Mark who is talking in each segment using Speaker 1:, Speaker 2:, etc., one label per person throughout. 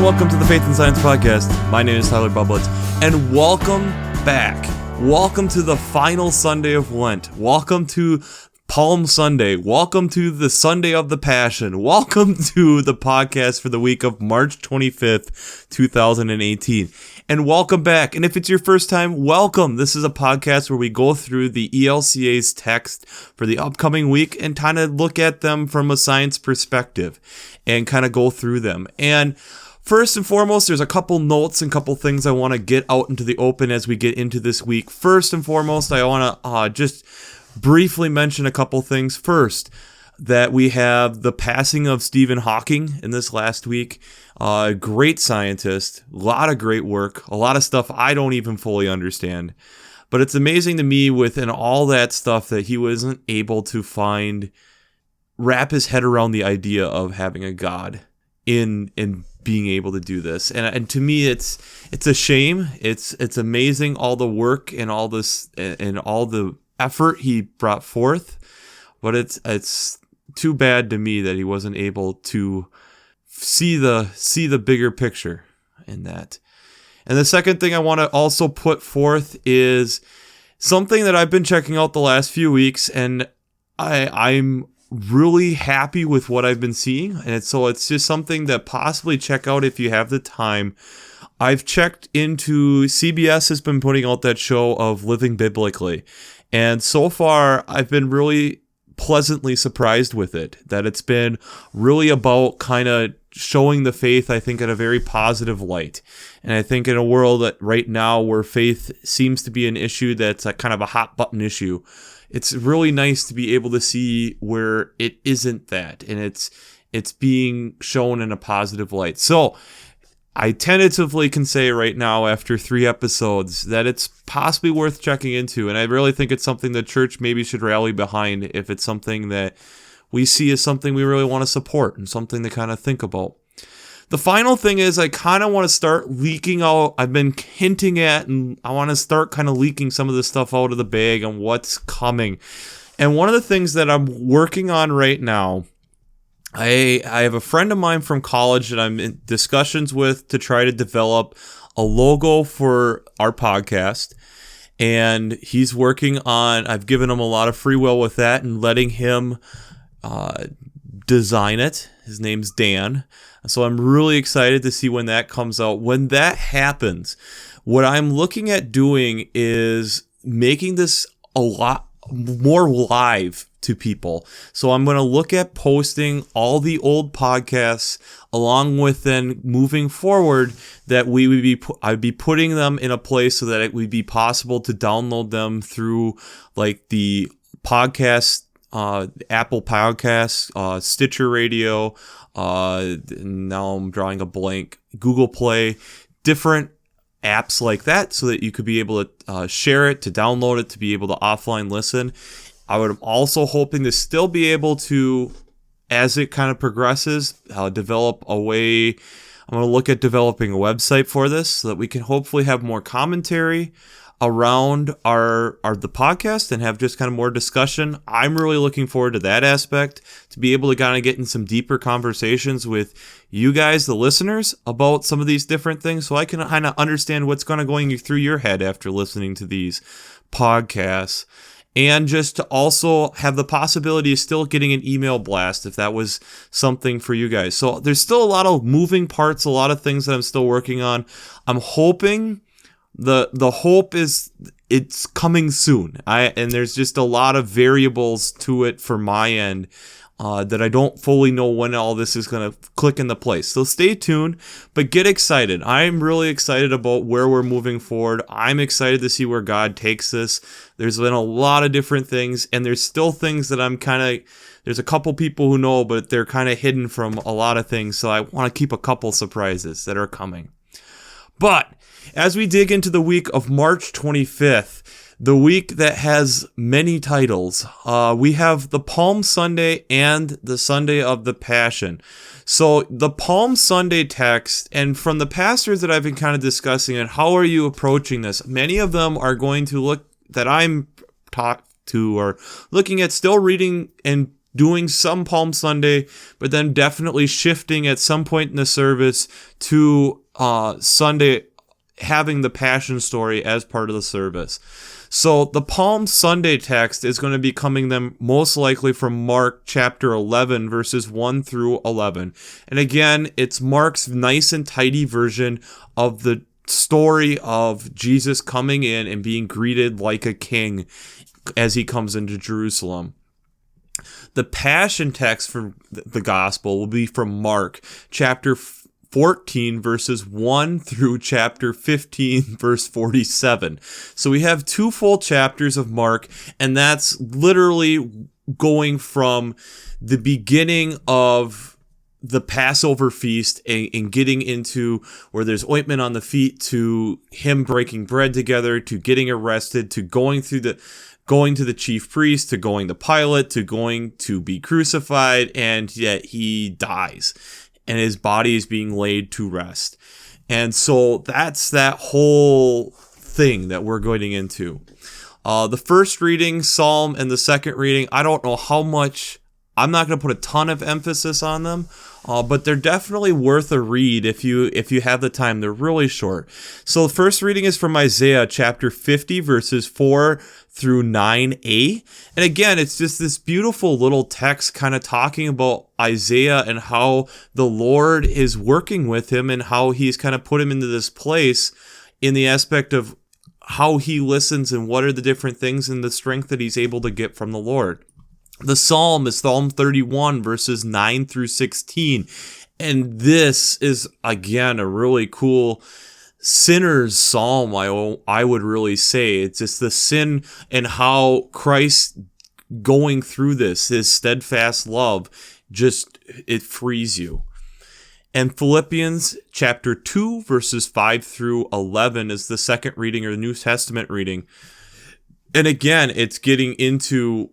Speaker 1: welcome to the Faith and Science Podcast. My name is Tyler Bublitz, and welcome back. Welcome to the final Sunday of Lent. Welcome to Palm Sunday. Welcome to the Sunday of the Passion. Welcome to the podcast for the week of March 25th, 2018. And welcome back. And if it's your first time, welcome. This is a podcast where we go through the ELCA's text for the upcoming week and kind of look at them from a science perspective and kind of go through them. And first and foremost, there's a couple notes and couple things I want to get out into the open as we get into this week. First and foremost, I want to just briefly mention a couple things. First, that we have the passing of Stephen Hawking in this last week. Great scientist, a lot of great work, a lot of stuff I don't even fully understand. But it's amazing to me within all that stuff that he wasn't able to wrap his head around the idea of having a God in being able to do this. And to me, it's a shame. It's amazing all the work and all this and all the effort he brought forth, but it's too bad to me that he wasn't able to see the bigger picture in that. And the second thing I want to also put forth is something that I've been checking out the last few weeks, and I'm really happy with what I've been seeing, and so it's just something that possibly check out if you have the time. I've checked into CBS has been putting out that show of Living Biblically. And so far, I've been really pleasantly surprised with it, that it's been really about kind of showing the faith, I think, in a very positive light. And I think in a world that right now where faith seems to be an issue that's a kind of a hot button issue, it's really nice to be able to see where it isn't that, and it's being shown in a positive light. So I tentatively can say right now, after 3 episodes, that it's possibly worth checking into. And I really think it's something the church maybe should rally behind if it's something that we see as something we really want to support and something to kind of think about. The final thing is I kind of want to start leaking out. I've been hinting at, and I want to start kind of leaking some of this stuff out of the bag on what's coming. And one of the things that I'm working on right now, I have a friend of mine from college that I'm in discussions with to try to develop a logo for our podcast. And he's working on, I've given him a lot of free will with that and letting him design it. His name's Dan. So I'm really excited to see when that comes out. When that happens, what I'm looking at doing is making this a lot more live to people. So I'm going to look at posting all the old podcasts along with then moving forward that I'd be putting them in a place so that it would be possible to download them through like the podcast, Apple Podcasts, Stitcher Radio, now I'm drawing a blank, Google Play, different apps like that, so that you could be able to share it, to download it, to be able to offline listen. I'm also hoping to still be able to, as it kind of progresses, develop a way. I'm going to look at developing a website for this so that we can hopefully have more commentary around the podcast and have just kind of more discussion. I'm really looking forward to that aspect, to be able to kind of get in some deeper conversations with you guys, the listeners, about some of these different things, so I can kind of understand what's going through your head after listening to these podcasts. And just to also have the possibility of still getting an email blast if that was something for you guys. So there's still a lot of moving parts, a lot of things that I'm still working on. I'm hoping the hope is it's coming soon. And there's just a lot of variables to it for my end that I don't fully know when all this is going to click into place. So stay tuned, but get excited. I'm really excited about where we're moving forward. I'm excited to see where God takes this. There's been a lot of different things, and there's still things that there's a couple people who know, but they're kind of hidden from a lot of things. So I want to keep a couple surprises that are coming. But as we dig into the week of March 25th, the week that has many titles, we have the Palm Sunday and the Sunday of the Passion. So the Palm Sunday text, and from the pastors that I've been kind of discussing it, how are you approaching this? Many of them are going to look, that I'm taught to, are looking at still reading and doing some Palm Sunday, but then definitely shifting at some point in the service to Sunday, having the Passion story as part of the service. So the Palm Sunday text is going to be coming then most likely from Mark chapter 11, verses 1 through 11. And again, it's Mark's nice and tidy version of the story of Jesus coming in and being greeted like a king as he comes into Jerusalem. The Passion text for the gospel will be from Mark chapter 14 verses 1 through chapter 15 verse 47. So we have 2 full chapters of Mark, and that's literally going from the beginning of the Passover feast and getting into where there's ointment on the feet, to him breaking bread together, to getting arrested, to going to the chief priest, to going to Pilate, to going to be crucified, and yet he dies and his body is being laid to rest. And so that's that whole thing that we're going into. The first reading, Psalm, and the second reading, I don't know how much, I'm not going to put a ton of emphasis on them, but they're definitely worth a read if you have the time. They're really short. So the first reading is from Isaiah chapter 50, verses 4 through 9a. And again, it's just this beautiful little text kind of talking about Isaiah and how the Lord is working with him and how he's kind of put him into this place in the aspect of how he listens and what are the different things and the strength that he's able to get from the Lord. The Psalm is Psalm 31, verses 9 through 16. And this is, again, a really cool sinner's psalm, I would really say. It's just the sin and how Christ going through this, his steadfast love, just, it frees you. And Philippians chapter 2, verses 5 through 11 is the second reading, or the New Testament reading. And again, it's getting into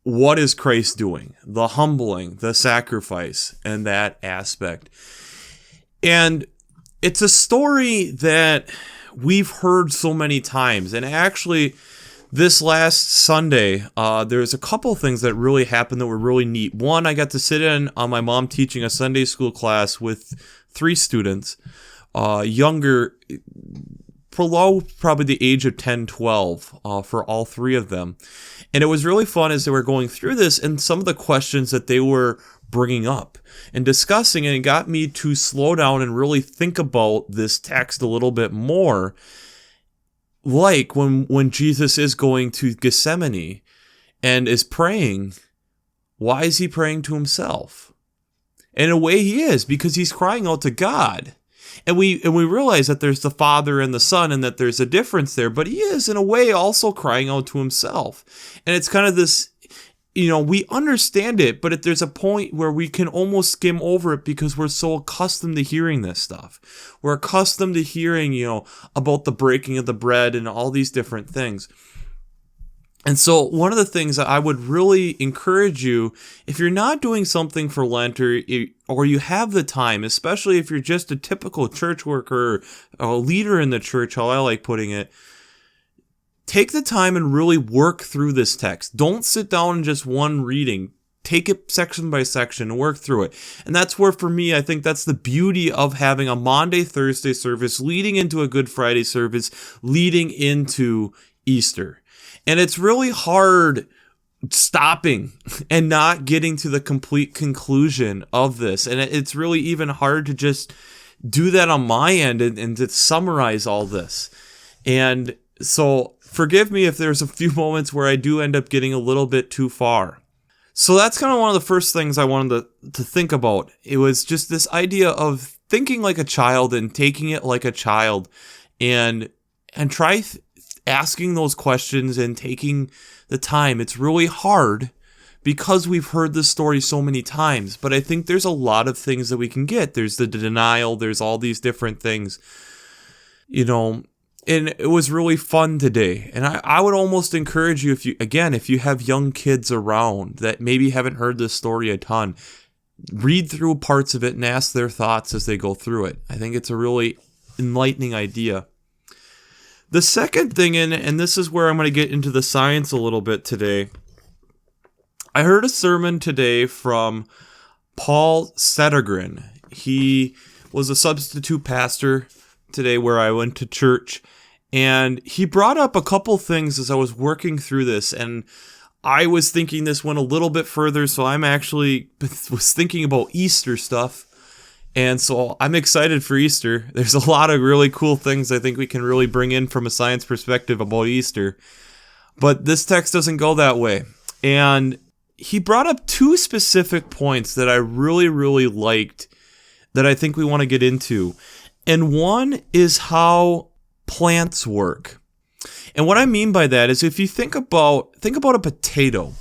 Speaker 1: what is Christ doing, the humbling, the sacrifice, and that aspect. And it's a story that we've heard so many times. And actually, this last Sunday, there's a couple things that really happened that were really neat. One, I got to sit in on my mom teaching a Sunday school class with 3 students, younger, below probably the age of 10, 12, for all 3 of them. And it was really fun as they were going through this, and some of the questions that they were bringing up and discussing, and it got me to slow down and really think about this text a little bit more. Like when Jesus is going to Gethsemane and is praying, why is he praying to himself? And in a way he is, because he's crying out to God. And we realize that there's the Father and the Son and that there's a difference there, but he is in a way also crying out to himself. And it's kind of this, we understand it, but there's a point where we can almost skim over it because we're so accustomed to hearing this stuff. We're accustomed to hearing, about the breaking of the bread and all these different things. And so one of the things that I would really encourage you, if you're not doing something for Lent or you have the time, especially if you're just a typical church worker or a leader in the church, how I like putting it, take the time and really work through this text. Don't sit down in just one reading. Take it section by section and work through it. And that's where, for me, I think that's the beauty of having a Maundy, Thursday service leading into a Good Friday service, leading into Easter. And it's really hard stopping and not getting to the complete conclusion of this. And it's really even hard to just do that on my end and to summarize all this. And so forgive me if there's a few moments where I do end up getting a little bit too far. So that's kind of one of the first things I wanted to think about. It was just this idea of thinking like a child and taking it like a child and try asking those questions and taking the time. It's really hard because we've heard this story so many times, but I think there's a lot of things that we can get. There's the denial, there's all these different things, and it was really fun today. And I would almost encourage you, if you have young kids around that maybe haven't heard this story a ton, read through parts of it and ask their thoughts as they go through it. I think it's a really enlightening idea. The second thing, and this is where I'm going to get into the science a little bit today, I heard a sermon today from Paul Settergren. He was a substitute pastor today where I went to church, and he brought up a couple things as I was working through this, and I was thinking this went a little bit further, so I'm actually was thinking about Easter stuff, and so I'm excited for Easter. There's a lot of really cool things I think we can really bring in from a science perspective about Easter, but this text doesn't go that way. And he brought up two specific points that I really, really liked that I think we want to get into. And one is how plants work. And what I mean by that is if you think about a potato.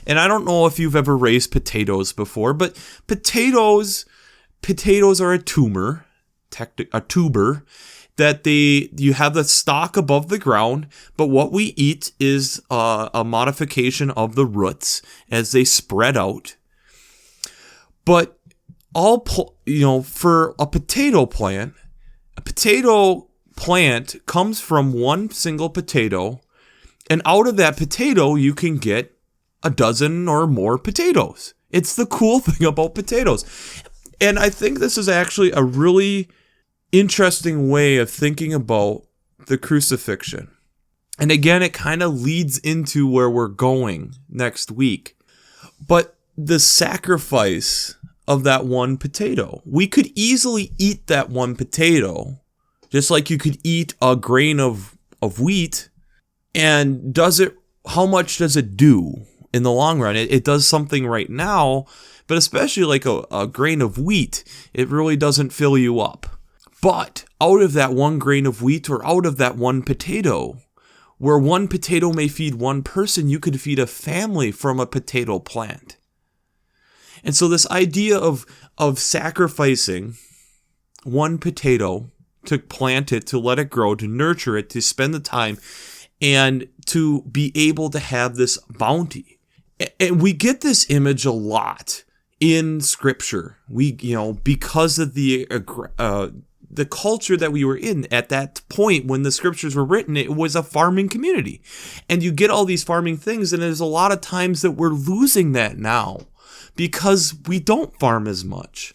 Speaker 1: And I don't know if you've ever raised potatoes before, but potatoes are a tuber that you have the stalk above the ground, but what we eat is a modification of the roots as they spread out. But for a potato plant comes from one single potato, and out of that potato you can get a dozen or more potatoes. It's the cool thing about potatoes. And I think this is actually a really interesting way of thinking about the crucifixion. And again, it kind of leads into where we're going next week. But the sacrifice of that one potato. We could easily eat that one potato, just like you could eat a grain of wheat. And how much does it do in the long run? It does something right now, but especially like a grain of wheat, it really doesn't fill you up. But out of that one grain of wheat or out of that one potato, where one potato may feed one person, you could feed a family from a potato plant. And so this idea of sacrificing one potato to plant it, to let it grow, to nurture it, to spend the time, and to be able to have this bounty. And we get this image a lot in Scripture. Because of the culture that we were in at that point when the scriptures were written, it was a farming community. And you get all these farming things, and there's a lot of times that we're losing that now because we don't farm as much.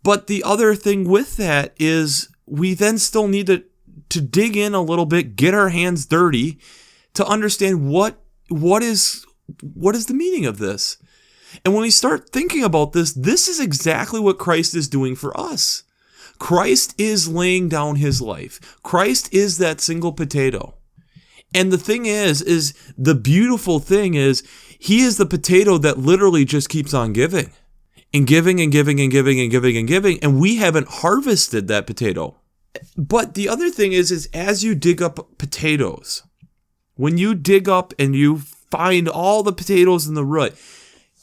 Speaker 1: But the other thing with that is we then still need to dig in a little bit, get our hands dirty to understand what is the meaning of this. And when we start thinking about this is exactly what Christ is doing for us. Christ is laying down his life. Christ is that single potato. And the thing is the beautiful thing is he is the potato that literally just keeps on giving and giving and giving and giving and giving and giving. And we haven't harvested that potato. But the other thing is as you dig up potatoes, when you dig up and you find all the potatoes in the root,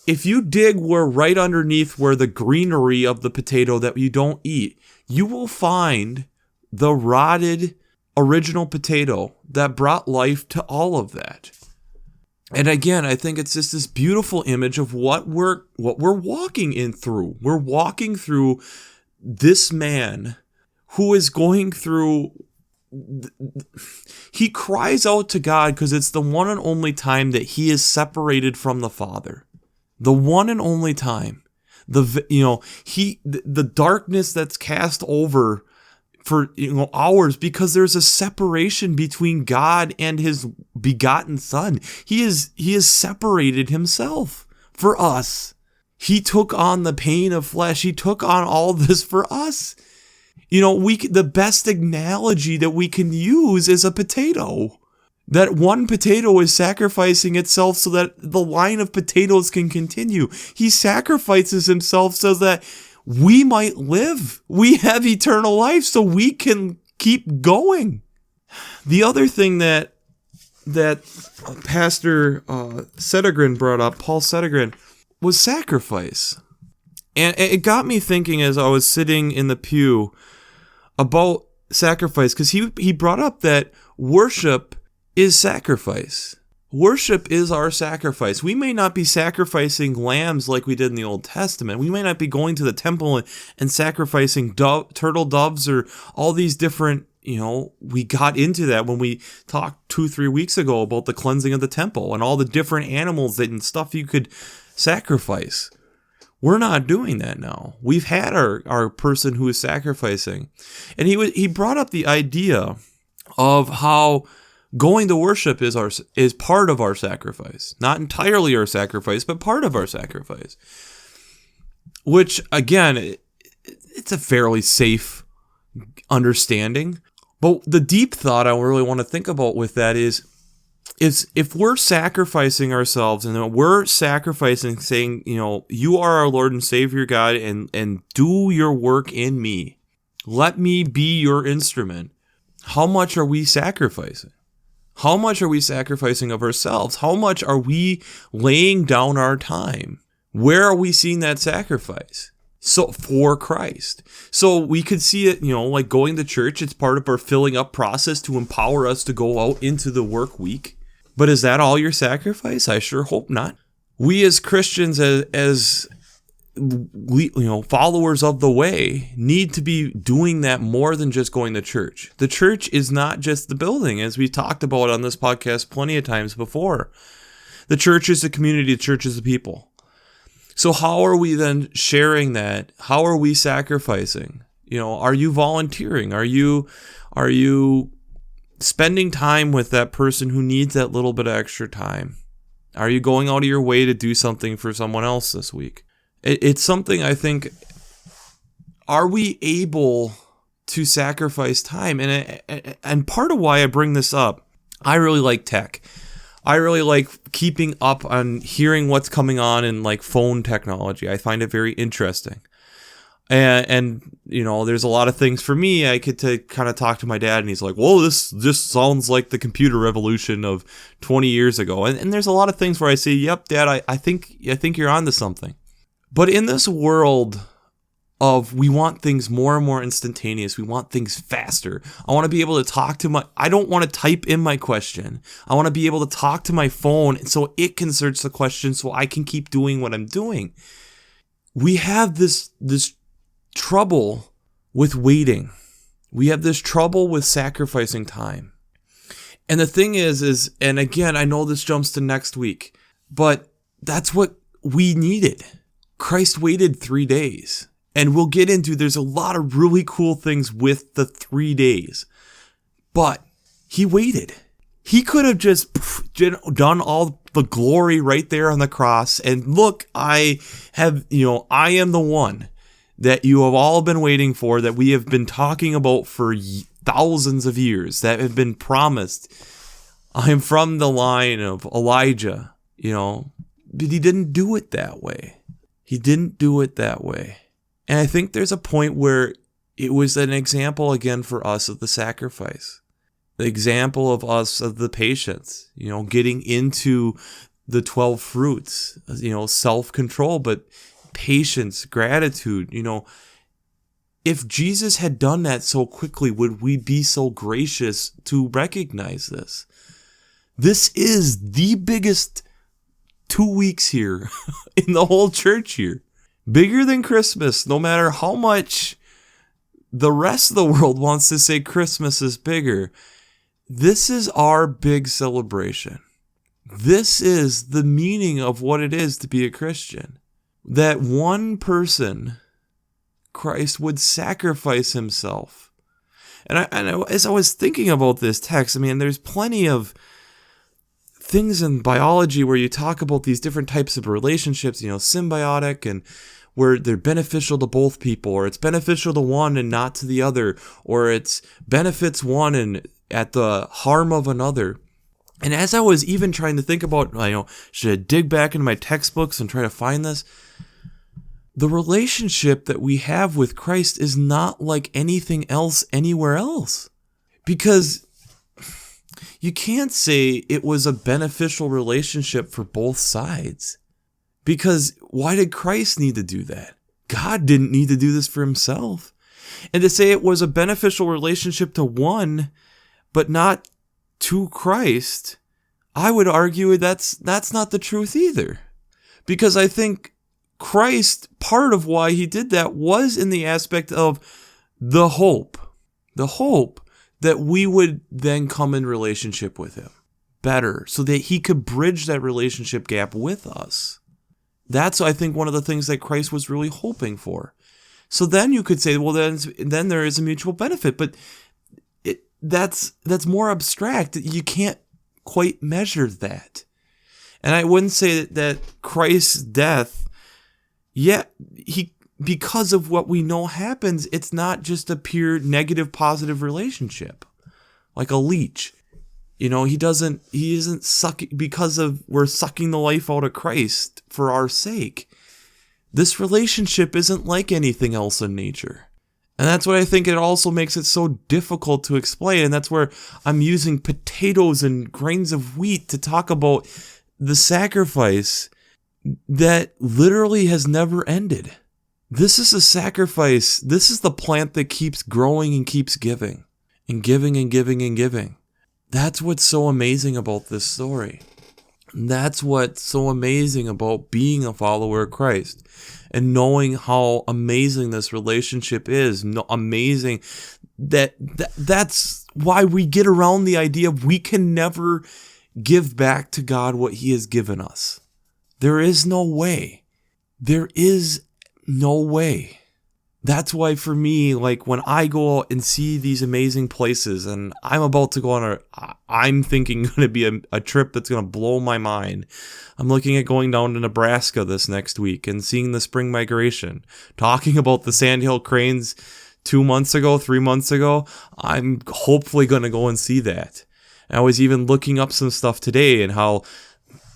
Speaker 1: if you dig right underneath where the greenery of the potato that you don't eat, you will find the rotted original potato that brought life to all of that. And again, I think it's just this beautiful image of what we're walking through. We're walking through this man who is going through. He cries out to God because it's the one and only time that he is separated from the Father. The one and only time. The darkness that's cast over for hours because there's a separation between God and his begotten Son. He is separated himself for us. He took on the pain of flesh. He took on all this for us. The best analogy that we can use is a potato. That one potato is sacrificing itself so that the line of potatoes can continue. He sacrifices himself so that we might live. We have eternal life so we can keep going. The other thing that Pastor Settergren brought up, Paul Settergren, was sacrifice. And it got me thinking as I was sitting in the pew about sacrifice, because he brought up that worship is sacrifice. Worship is our sacrifice. We may not be sacrificing lambs like we did in the Old Testament. We may not be going to the temple and sacrificing turtle doves or all these different, we got into that when we talked 2-3 weeks ago about the cleansing of the temple and all the different animals and stuff you could sacrifice. We're not doing that now. We've had our person who is sacrificing. And he brought up the idea of how going to worship is part of our sacrifice. Not entirely our sacrifice, but part of our sacrifice. Which, again, it's a fairly safe understanding. But the deep thought I really want to think about with that is if we're sacrificing ourselves and we're sacrificing, saying, you are our Lord and Savior God, and do your work in me. Let me be your instrument. How much are we sacrificing? How much are we sacrificing of ourselves? How much are we laying down our time? Where are we seeing that sacrifice? So for Christ. So we could see it, like going to church. It's part of our filling up process to empower us to go out into the work week. But is that all your sacrifice? I sure hope not. We as Christians, as followers of the way, need to be doing that more than just going to church. The church is not just the building, as we talked about on this podcast plenty of times before. The church is the community. The church is the people. So how are we then sharing that? How are we sacrificing? Are you volunteering? Are you spending time with that person who needs that little bit of extra time? Are you going out of your way to do something for someone else this week? It's something I think, are we able to sacrifice time? And part of why I bring this up, I really like tech. I really like keeping up on hearing what's coming on in like phone technology. I find it very interesting. And there's a lot of things for me. I get to kind of talk to my dad, and he's like, "Whoa, this just sounds like the computer revolution of 20 years ago." And there's a lot of things where I say, "Yep, Dad, I think you're onto something." But in this world of we want things more and more instantaneous, we want things faster. I want to be able to talk to I don't want to type in my question. I want to be able to talk to my phone so it can search the question so I can keep doing what I'm doing. We have this trouble with waiting. We have this trouble with sacrificing time. And the thing is, and again, I know this jumps to next week, but that's what we needed. Christ waited 3 days. And we'll get into, there's a lot of really cool things with the 3 days. But he waited. He could have just done all the glory right there on the cross. And look, I am the one that you have all been waiting for, that we have been talking about for thousands of years, that have been promised. I am from the line of Elijah, but he didn't do it that way. He didn't do it that way. And I think there's a point where it was an example again for us of the sacrifice. The example of us of the patience, getting into the 12 fruits, self-control, but patience, gratitude. If Jesus had done that so quickly, would we be so gracious to recognize this? This is the biggest 2 weeks here in the whole church here. Bigger than Christmas, no matter how much the rest of the world wants to say Christmas is bigger. This is our big celebration. This is the meaning of what it is to be a Christian. That one person, Christ, would sacrifice himself. And as I was thinking about this text, there's plenty of things in biology where you talk about these different types of relationships, symbiotic, and where they're beneficial to both people, or it's beneficial to one and not to the other, or it's benefits one and at the harm of another. And as I was even trying to think about, should I dig back into my textbooks and try to find this? The relationship that we have with Christ is not like anything else anywhere else. Because you can't say it was a beneficial relationship for both sides. Because why did Christ need to do that? God didn't need to do this for himself. And to say it was a beneficial relationship to one, but not to Christ, I would argue that's not the truth either. Because I think Christ, part of why he did that was in the aspect of the hope that we would then come in relationship with him better, so that he could bridge that relationship gap with us. That's, I think, one of the things that Christ was really hoping for. So then you could say, well, then there is a mutual benefit, but that's more abstract. You can't quite measure that. And I wouldn't say that Christ's death, because of what we know happens, it's not just a pure negative positive relationship, like a leech. He isn't sucking because we're sucking the life out of Christ for our sake. This relationship isn't like anything else in nature. And that's what I think it also makes it so difficult to explain. And that's where I'm using potatoes and grains of wheat to talk about the sacrifice that literally has never ended. This is a sacrifice. This is the plant that keeps growing and keeps giving and giving and giving and giving. That's what's so amazing about this story. That's what's so amazing about being a follower of Christ and knowing how amazing this relationship is. Amazing that's why we get around the idea of we can never give back to God what he has given us. There is no way. There is no way. That's why for me, like when I go out and see these amazing places, and I'm about to go on I'm thinking going to be a trip that's going to blow my mind. I'm looking at going down to Nebraska this next week and seeing the spring migration. Talking about the sandhill cranes 3 months ago, I'm hopefully going to go and see that. And I was even looking up some stuff today and how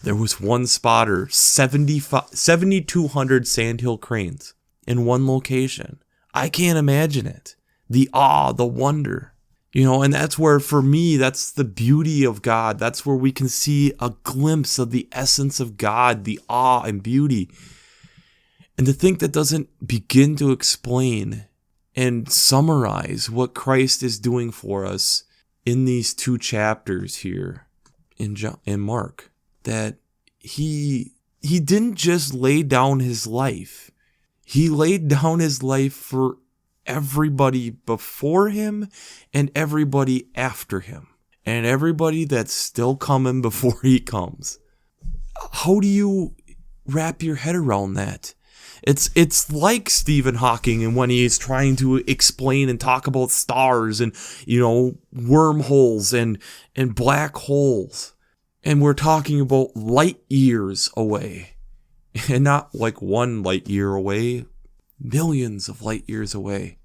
Speaker 1: there was one spotter, 7,200 sandhill cranes in one location. I can't imagine it. The awe, the wonder, and that's where, for me, that's the beauty of God. That's where we can see a glimpse of the essence of God, the awe and beauty. And to think that doesn't begin to explain and summarize what Christ is doing for us in these 2 chapters here in Mark, that he didn't just lay down his life. He laid down his life for everybody before him and everybody after him and everybody that's still coming before he comes. How do you wrap your head around that? It's like Stephen Hawking, and when he's trying to explain and talk about stars and, wormholes and black holes. And we're talking about light years away. And not like 1 light year away, millions of light years away.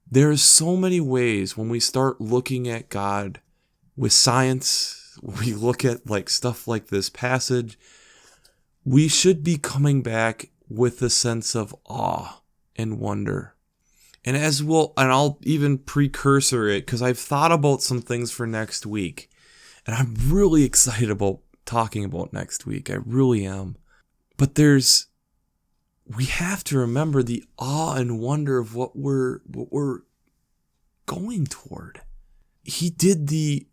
Speaker 1: There's so many ways when we start looking at God with science, we look at like stuff like this passage, we should be coming back with a sense of awe and wonder. And I'll even precursor it because I've thought about some things for next week. And I'm really excited about talking about next week. I really am. But we have to remember the awe and wonder of what we're going toward. He did the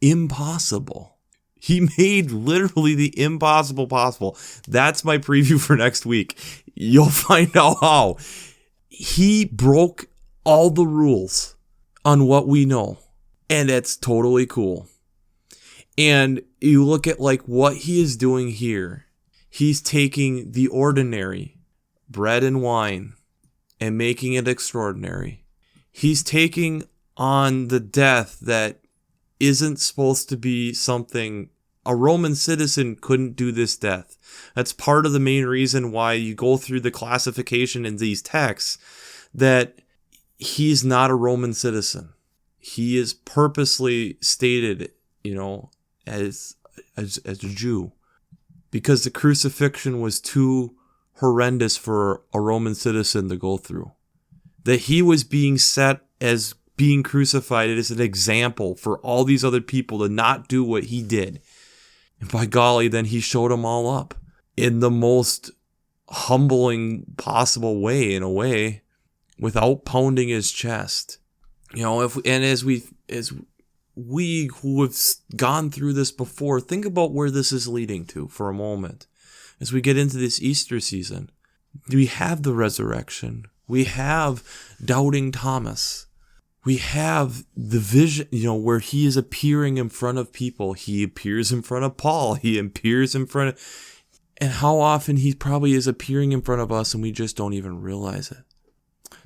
Speaker 1: impossible. He made literally the impossible possible. That's my preview for next week. You'll find out how. He broke all the rules on what we know. And it's totally cool. And you look at like what he is doing here. He's taking the ordinary, bread and wine, and making it extraordinary. He's taking on the death that isn't supposed to be something. A Roman citizen couldn't do this death. That's part of the main reason why you go through the classification in these texts that he's not a Roman citizen. He is purposely stated, as a Jew. Because the crucifixion was too horrendous for a Roman citizen to go through. That he was being set as being crucified as an example for all these other people to not do what he did. And by golly, then he showed them all up in the most humbling possible way, in a way, without pounding his chest. As we who have gone through this before, think about where this is leading to for a moment. As we get into this Easter season, we have the resurrection. We have doubting Thomas. We have the vision, where he is appearing in front of people. He appears in front of Paul. He appears in front of... and how often he probably is appearing in front of us and we just don't even realize it.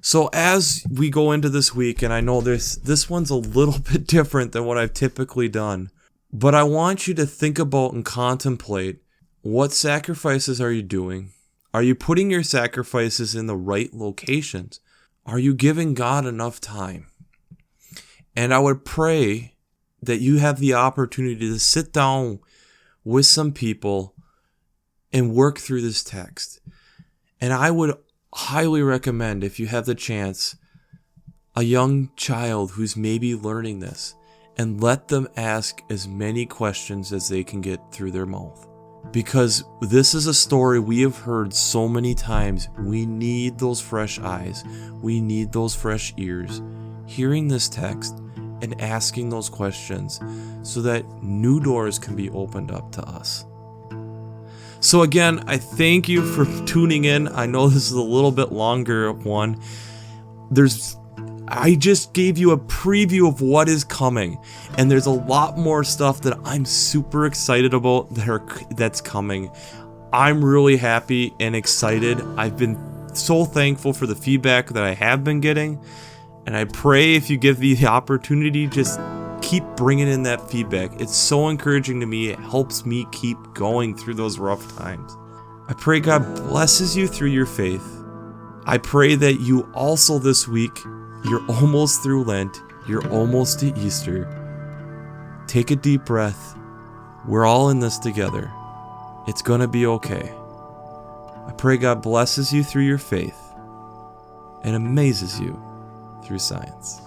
Speaker 1: So as we go into this week, and I know this one's a little bit different than what I've typically done, but I want you to think about and contemplate, what sacrifices are you doing? Are you putting your sacrifices in the right locations? Are you giving God enough time? And I would pray that you have the opportunity to sit down with some people and work through this text. And I would highly recommend, if you have the chance, a young child who's maybe learning this, and let them ask as many questions as they can get through their mouth. Because this is a story we have heard so many times. We need those fresh eyes. We need those fresh ears. Hearing this text and asking those questions so that new doors can be opened up to us. So again, I thank you for tuning in. I know this is a little bit longer one. I just gave you a preview of what is coming, and there's a lot more stuff that I'm super excited about that's coming. I'm really happy and excited. I've been so thankful for the feedback that I have been getting, and I pray if you give me the opportunity, just keep bringing in that feedback. It's so encouraging to me. It helps me keep going through those rough times. I pray God blesses you through your faith. I pray that you also this week, you're almost through Lent, you're almost to Easter. Take a deep breath. We're all in this together. It's gonna be okay. I pray God blesses you through your faith and amazes you through science.